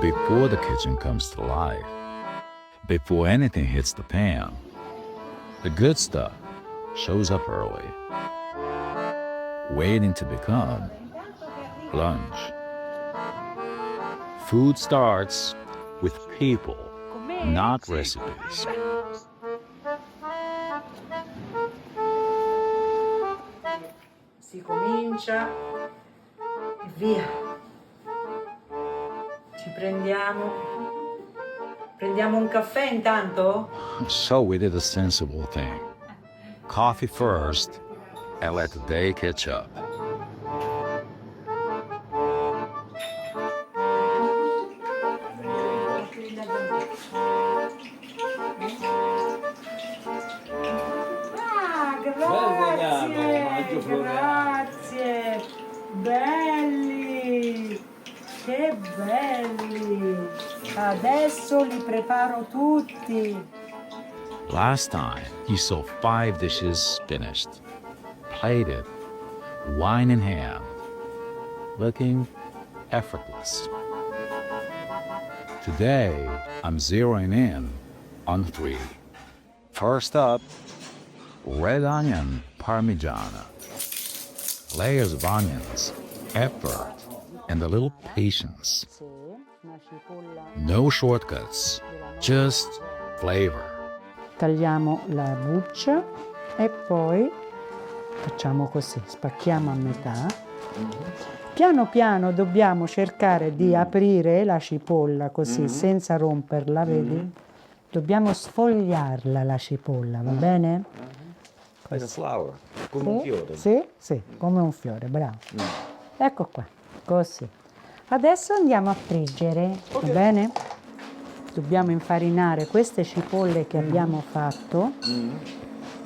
before the kitchen comes to life, before anything hits the pan, the good stuff shows up early, waiting to become lunch. Food starts with people, not recipes. Si comincia e via. Ci prendiamo un caffè intanto? So we did a sensible thing. Coffee first and let the day catch up. Grazie, belli, che belli. Adesso li preparo tutti. Last time, you saw 5 dishes finished, plated, wine in hand, looking effortless. Today, I'm zeroing in on 3. First up, red onion parmigiana. Layers of onions, effort, and a little patience. No shortcuts, just flavor. Tagliamo la buccia e poi facciamo così, spacchiamo a metà. Piano piano dobbiamo cercare di aprire la cipolla così, senza romperla, vedi? Dobbiamo sfogliarla la cipolla, va bene? Like a flower, come un fiore. Sì, come un fiore, bravo. Ecco qua, così. Adesso andiamo a friggere, va bene? Dobbiamo infarinare queste cipolle che abbiamo fatto,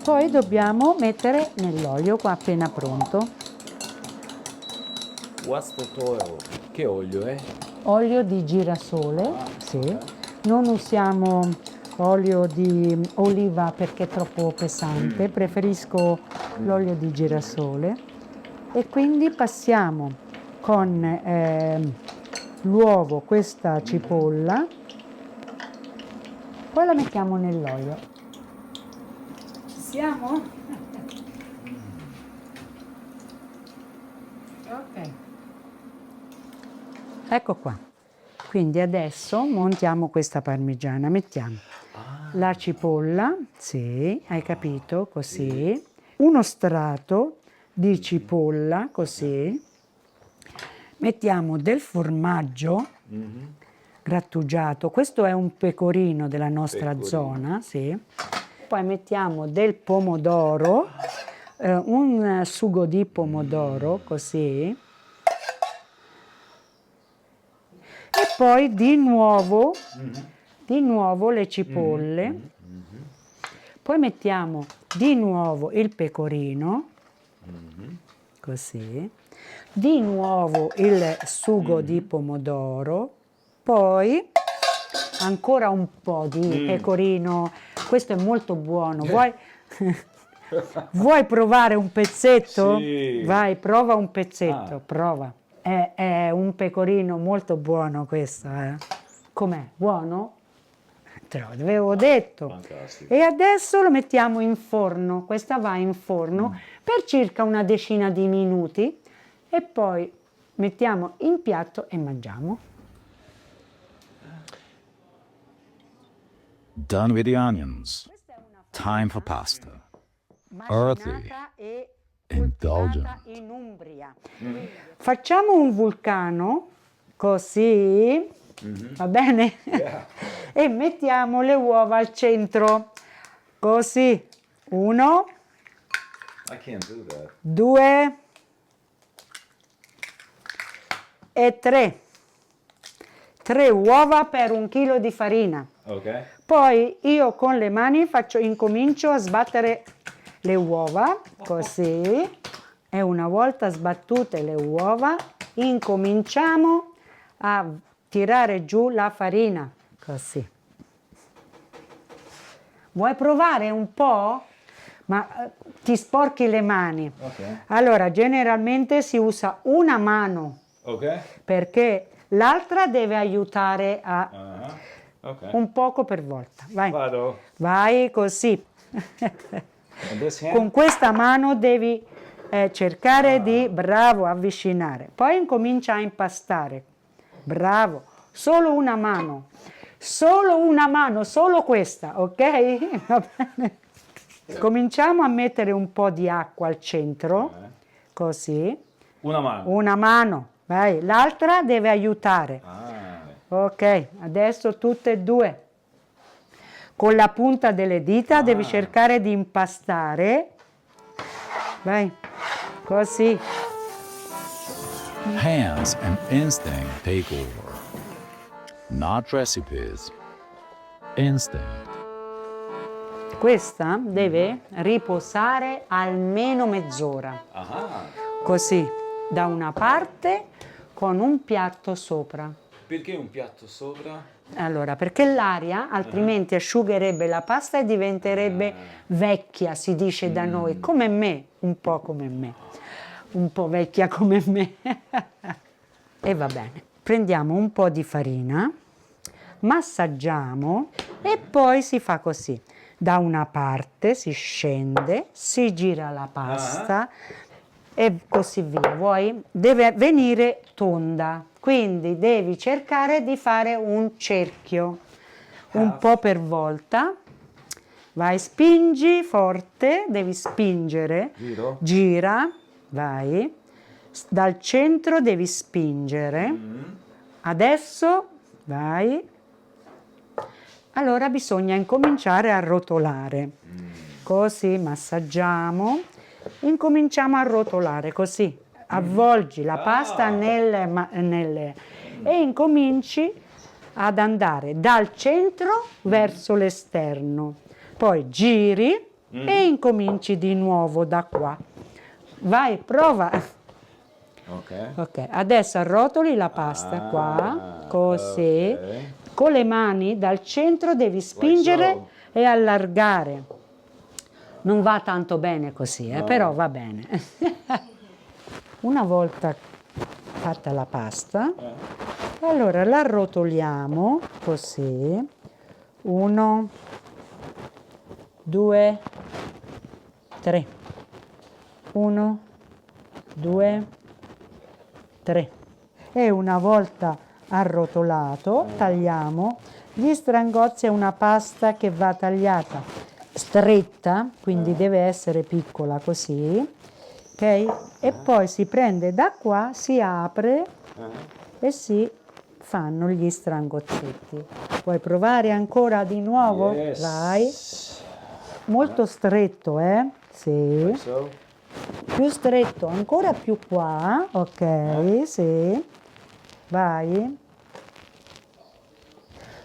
poi dobbiamo mettere nell'olio qua appena pronto. What's the oil? Che olio è? Olio di girasole, sì. Non usiamo olio di oliva perché è troppo pesante, preferisco l'olio di girasole. E quindi passiamo con l'uovo questa cipolla, poi la mettiamo nell'olio. Ci siamo? Ok. Ecco qua. Quindi adesso montiamo questa parmigiana. Mettiamo la cipolla, sì, hai capito, così. Uno strato di cipolla, così. Mettiamo del formaggio grattugiato. Questo è un pecorino della nostra zona, sì. Poi mettiamo del pomodoro, un sugo di pomodoro, così. E poi di nuovo le cipolle. Poi mettiamo di nuovo il pecorino, così. Di nuovo il sugo di pomodoro. Poi ancora un po' di pecorino. Questo è molto buono. Vuoi provare un pezzetto? Sì. Vai, prova un pezzetto, prova. È un pecorino molto buono questo, eh. Com'è? Buono? Te lo avevo detto. Fantastico. E adesso lo mettiamo in forno. Questa va in forno per circa una decina di minuti e poi mettiamo in piatto e mangiamo. Done with the onions. Time for pasta. Earthy, indulgent. In Umbria. Facciamo un vulcano, così, va bene? E mettiamo le uova al centro, così. 1, I can't do that. 2 e 3. 3 uova per 1 chilo di farina. Ok. Poi io con le mani incomincio a sbattere le uova, così, e una volta sbattute le uova, incominciamo a tirare giù la farina, così. Vuoi provare un po'? Ma ti sporchi le mani. Ok. Allora, generalmente si usa una mano, Ok. perché l'altra deve aiutare a Ok. un poco per volta. Vai, Vado. vai così. And this hand? Con questa mano devi cercare di, bravo, avvicinare. Poi incomincia a impastare. Bravo. Solo una mano, solo questa, ok? Va bene. Cominciamo a mettere un po' di acqua al centro, così. Una mano. Una mano, vai. L'altra deve aiutare. Ok, adesso tutte e due. Con la punta delle dita devi cercare di impastare. Vai, così. Hands and instinct take over. Not recipes. Instinct. Questa deve riposare almeno mezz'ora. Così, da una parte con un piatto sopra. Perché un piatto sopra? Allora, perché l'aria altrimenti asciugherebbe la pasta e diventerebbe vecchia, si dice da noi, come me, un po' come me, un po' vecchia come me. E va bene, prendiamo un po' di farina, massaggiamo e poi si fa così. Da una parte si scende, si gira la pasta e così via. Vuoi? Deve venire tonda, quindi devi cercare di fare un cerchio, un po' per volta. Vai, spingi forte, devi spingere. Giro. Gira, vai. Dal centro devi spingere. Adesso, vai. Allora bisogna incominciare a rotolare. Così, massaggiamo. Incominciamo a rotolare, così. Avvolgi la pasta e incominci ad andare dal centro verso l'esterno. Poi giri e incominci di nuovo da qua. Vai, prova. Ok, adesso arrotoli la pasta qua, così. ok. Con le mani dal centro devi spingere so. e allargare. Non va tanto bene così, però va bene. Una volta fatta la pasta, allora la rotoliamo così. 1, 2, 3. 1, 2, 3. E una volta arrotolato, tagliamo. Gli strangozzi è una pasta che va tagliata stretta, quindi deve essere piccola così, ok? E poi si prende da qua, si apre e si fanno gli strangozzetti. Vuoi provare ancora di nuovo? Yes. Vai. Molto stretto, Sì. So. Più stretto, ancora più qua, ok, sì. Vai.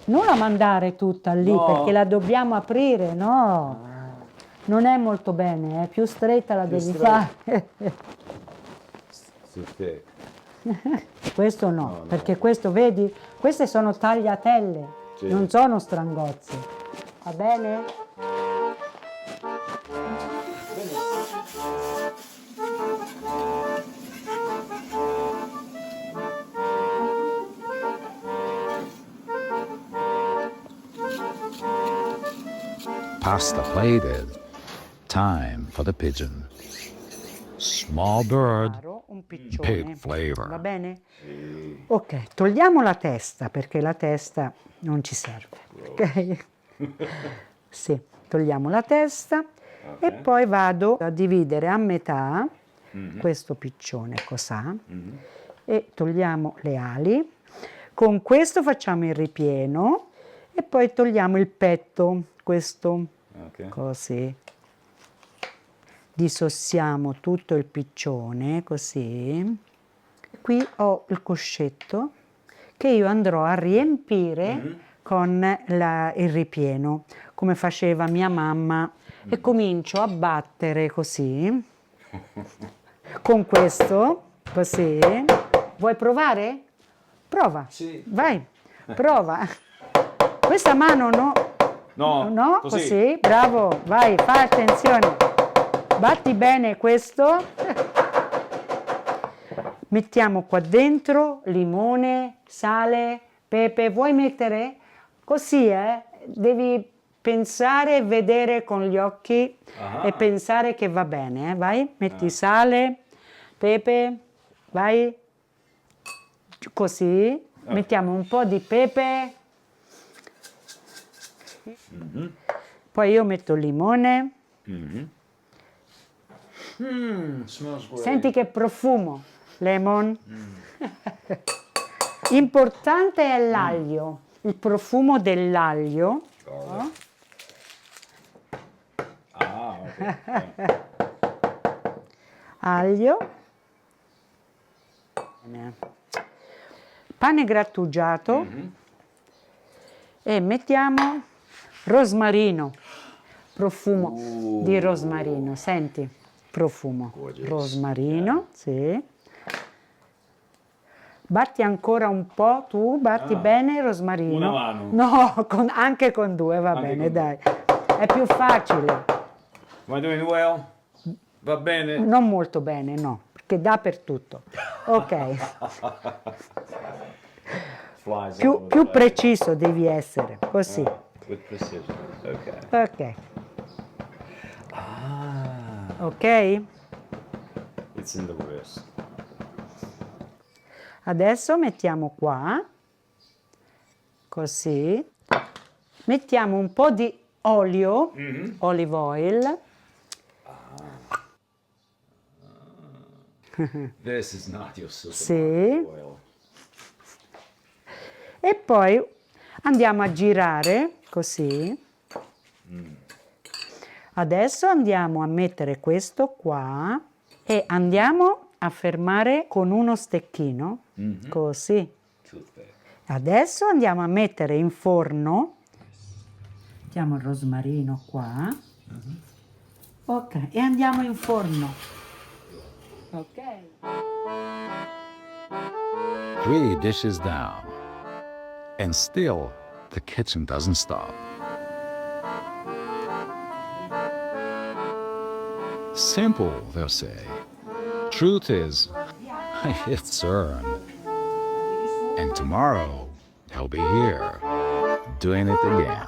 Non la mandare tutta lì No. perché la dobbiamo aprire, no. Non è molto bene, più stretta la devi fare. Too thick. Questo no, perché questo, vedi, queste sono tagliatelle, Sì. non sono strangozzi. Va bene? Pasta plated. Time for the pigeon. Small bird, Un piccione. big flavor. Va bene? Ok, togliamo la testa perché la testa non ci serve. Ok? Sì, togliamo la testa e poi vado a dividere a metà questo piccione cosà e togliamo le ali. Con questo facciamo il ripieno e poi togliamo il petto, questo così. Disossiamo tutto il piccione così. Qui ho il coscetto che io andrò a riempire con il ripieno, come faceva mia mamma, e comincio a battere così, con questo, così. Vuoi provare? Prova. Sì. Vai, prova. Questa mano no. No, No, così. così, bravo, vai, fai attenzione. Batti bene questo. Mettiamo qua dentro limone, sale, pepe. Vuoi mettere? Così, devi pensare e vedere con gli occhi e pensare che va bene, Vai, metti sale, pepe, vai. Così. Mettiamo un po' di pepe. Poi io metto il limone. Smells great. Senti che profumo, lemon. Importante è l'aglio, il profumo dell'aglio. Ah, ok. Aglio. Bene. Pane grattugiato. E mettiamo rosmarino, profumo di rosmarino, senti, profumo, Gorgeous. rosmarino, sì. Batti ancora un po', tu batti bene il rosmarino. Una mano. No, anche con due, va Anche bene, con dai. È più facile. Am I doing well? Va bene? Non molto bene, no, perché dappertutto. Ok, Flies all più over the place. preciso devi essere, così. With precision. Ok. Ok, Ah, ok? it's in the wrist. Adesso mettiamo qua, così, mettiamo un po' di olio, olive oil, This is not your Sì. supermarket oil. e poi andiamo a girare, così. Adesso andiamo a mettere questo qua e andiamo a fermare con uno stecchino, così. Toothpick. Adesso andiamo a mettere in forno, mettiamo il rosmarino qua, ok, e andiamo in forno, ok. 3 dishes down. And still, the kitchen doesn't stop. Simple, they'll say. Truth is, it's earned. And tomorrow, they'll be here, doing it again.